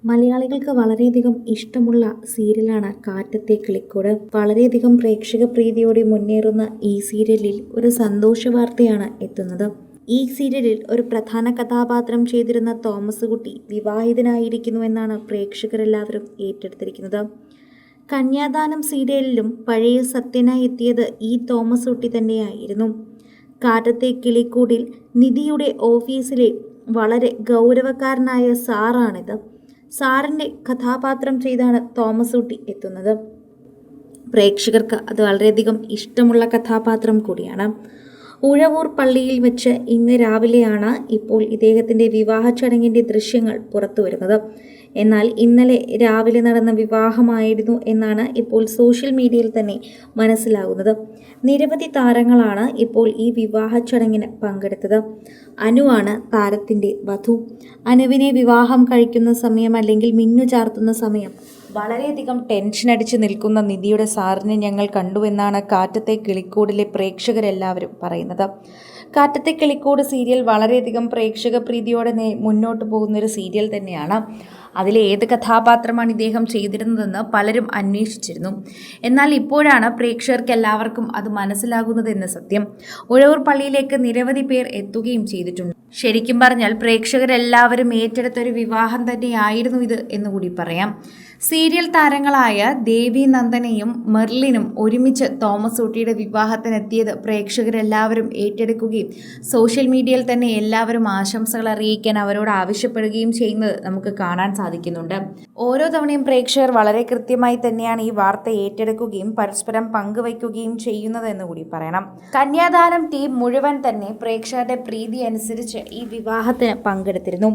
മലയാളികൾക്ക് വളരെയധികം ഇഷ്ടമുള്ള സീരിയലാണ് കാറ്റത്തെ കിളിക്കൂട്. വളരെയധികം പ്രേക്ഷക പ്രീതിയോടെ മുന്നേറുന്ന ഈ സീരിയലിൽ ഒരു സന്തോഷ വാർത്തയാണ് എത്തുന്നത്. ഈ സീരിയലിൽ ഒരു പ്രധാന കഥാപാത്രം ചെയ്തിരുന്ന തോമസ് കുട്ടി വിവാഹിതനായിരിക്കുന്നുവെന്നാണ് പ്രേക്ഷകരെല്ലാവരും ഏറ്റെടുത്തിരിക്കുന്നത്. കന്യാദാനം സീരിയലിലും പഴയ സത്യനായി എത്തിയത് ഈ തോമസ് കുട്ടി തന്നെയായിരുന്നു. കാറ്റത്തെ കിളിക്കൂടിൽ നിധിയുടെ ഓഫീസിലെ വളരെ ഗൗരവക്കാരനായ സാറാണിത്. സാറിൻ്റെ കഥാപാത്രം ചെയ്താണ് തോമസ് കുട്ടി എത്തുന്നത്. പ്രേക്ഷകർക്ക് അത് വളരെയധികം ഇഷ്ടമുള്ള കഥാപാത്രം കൂടിയാണ്. ഉഴവൂർ പള്ളിയിൽ വെച്ച് ഇന്ന് രാവിലെയാണ് ഇപ്പോൾ ഇദ്ദേഹത്തിൻ്റെ വിവാഹ ചടങ്ങിൻ്റെ ദൃശ്യങ്ങൾ പുറത്തു വരുന്നത്. എന്നാൽ ഇന്നലെ രാവിലെ നടന്ന വിവാഹമായിരുന്നു എന്നാണ് ഇപ്പോൾ സോഷ്യൽ മീഡിയയിൽ തന്നെ മനസ്സിലാകുന്നത്. നിരവധി താരങ്ങളാണ് ഇപ്പോൾ ഈ വിവാഹ ചടങ്ങിന് പങ്കെടുത്തത്. അനുവാണ് താരത്തിൻ്റെ വധു. അനുവിനെ വിവാഹം കഴിക്കുന്ന സമയം അല്ലെങ്കിൽ മിന്നു ചാർത്തുന്ന സമയം വളരെയധികം ടെൻഷൻ അടിച്ച് നിൽക്കുന്ന നിധിയുടെ സാറിനെ ഞങ്ങൾ കണ്ടുവെന്നാണ് കാറ്റത്തെ കിളിക്കൂടിലെ പ്രേക്ഷകരെല്ലാവരും പറയുന്നത്. കാറ്റത്തെ കിളിക്കൂട് സീരിയൽ വളരെയധികം പ്രേക്ഷക പ്രീതിയോടെ മുന്നോട്ട് പോകുന്നൊരു സീരിയൽ തന്നെയാണ്. അതിലെ ഏത് കഥാപാത്രമാണ് ഇദ്ദേഹം ചെയ്തിരുന്നതെന്ന് പലരും അന്വേഷിച്ചിരുന്നു. എന്നാൽ ഇപ്പോഴാണ് പ്രേക്ഷകർക്ക് എല്ലാവർക്കും അത് മനസ്സിലാകുന്നതെന്ന് സത്യം. ഉഴവൂർ പള്ളിയിലേക്ക് നിരവധി പേർ എത്തുകയും ചെയ്തിട്ടുണ്ട്. ശരിക്കും പറഞ്ഞാൽ പ്രേക്ഷകരെല്ലാവരും ഏറ്റെടുത്തൊരു വിവാഹം തന്നെയായിരുന്നു ഇത് എന്നുകൂടി പറയാം. സീരിയൽ താരങ്ങളായ ദേവി നന്ദനയും മെർലിനും ഒരുമിച്ച് തോമസ് കുട്ടിയുടെ വിവാഹത്തിനെത്തിയത് പ്രേക്ഷകരെല്ലാവരും ഏറ്റെടുക്കുകയും സോഷ്യൽ മീഡിയയിൽ തന്നെ എല്ലാവരും ആശംസകൾ അറിയിക്കാൻ അവരോട് ആവശ്യപ്പെടുകയും ചെയ്യുന്നത് നമുക്ക് കാണാൻ സാധിക്കുന്നുണ്ട്. ഓരോ തവണയും പ്രേക്ഷകർ വളരെ കൃത്യമായി തന്നെയാണ് ഈ വാർത്ത ഏറ്റെടുക്കുകയും പരസ്പരം പങ്കുവയ്ക്കുകയും ചെയ്യുന്നത് എന്ന് കൂടി പറയണം. കന്യാദാനം ടീം മുഴുവൻ തന്നെ പ്രേക്ഷകരുടെ പ്രീതി അനുസരിച്ച് ഈ വിവാഹത്തിന് പങ്കെടുത്തിരുന്നു.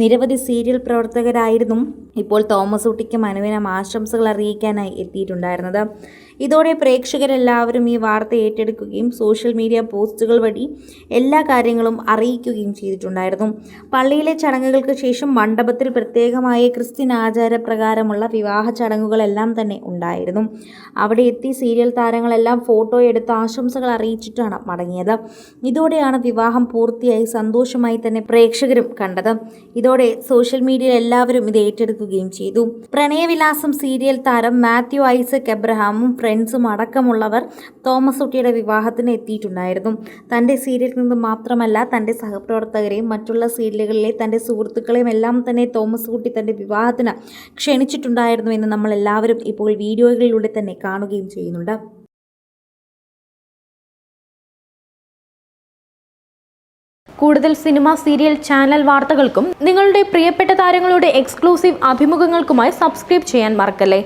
നിരവധി സീരിയൽ പ്രവർത്തകരായിരുന്നു ഇപ്പോൾ തോമസ് കുട്ടിക്കും അനുവിനും ആശംസകൾ അറിയിക്കാനായി എത്തിയിട്ടുണ്ടായിരുന്നത്. ഇതോടെ പ്രേക്ഷകരെല്ലാവരും ഈ വാർത്ത ഏറ്റെടുക്കുകയും സോഷ്യൽ മീഡിയ പോസ്റ്റുകൾ വഴി എല്ലാ കാര്യങ്ങളും അറിയിക്കുകയും ചെയ്തിട്ടുണ്ടായിരുന്നു. പള്ളിയിലെ ചടങ്ങുകൾക്ക് ശേഷം മണ്ഡപത്തിൽ പ്രത്യേകമായ ക്രിസ്ത്യൻ ആചാരപ്രകാരമുള്ള വിവാഹ ചടങ്ങുകളെല്ലാം തന്നെ ഉണ്ടായിരുന്നു. അവിടെ എത്തി സീരിയൽ താരങ്ങളെല്ലാം ഫോട്ടോ എടുത്ത് ആശംസകൾ അറിയിച്ചിട്ടാണ് മടങ്ങിയത്. ഇതോടെയാണ് വിവാഹം പൂർത്തിയായി സന്തോഷമായി തന്നെ പ്രേക്ഷകരും കണ്ടത്. ഇതോടെ സോഷ്യൽ മീഡിയയിൽ എല്ലാവരും ഇത് ഏറ്റെടുക്കുകയും ചെയ്തു. പ്രണയവിലാസം സീരിയൽ താരം മാത്യു ഐസക് എബ്രഹാമും ഫ്രണ്ട്സും അടക്കമുള്ളവർ തോമസ് കുട്ടിയുടെ വിവാഹത്തിന് എത്തിയിട്ടുണ്ടായിരുന്നു. തൻ്റെ സീരിയലിൽ നിന്ന് മാത്രമല്ല തൻ്റെ സഹപ്രവർത്തകരെയും മറ്റുള്ള സീരിയലുകളിലെ തൻ്റെ സുഹൃത്തുക്കളെയും എല്ലാം തന്നെ തോമസ് കുട്ടി തൻ്റെ വിവാഹത്തിന് ക്ഷണിച്ചിട്ടുണ്ടായിരുന്നു എന്ന് നമ്മൾ എല്ലാവരും ഇപ്പോൾ വീഡിയോകളിലൂടെ തന്നെ കാണുകയും ചെയ്യുന്നുണ്ട്. കൂടുതൽ സിനിമ, സീരിയൽ, ചാനൽ വാർത്തകൾക്കും നിങ്ങളുടെ പ്രിയപ്പെട്ട താരങ്ങളുടെ എക്സ്ക്ലൂസീവ് അഭിമുഖങ്ങൾക്കുമായി സബ്സ്ക്രൈബ് ചെയ്യാൻ മറക്കല്ലേ.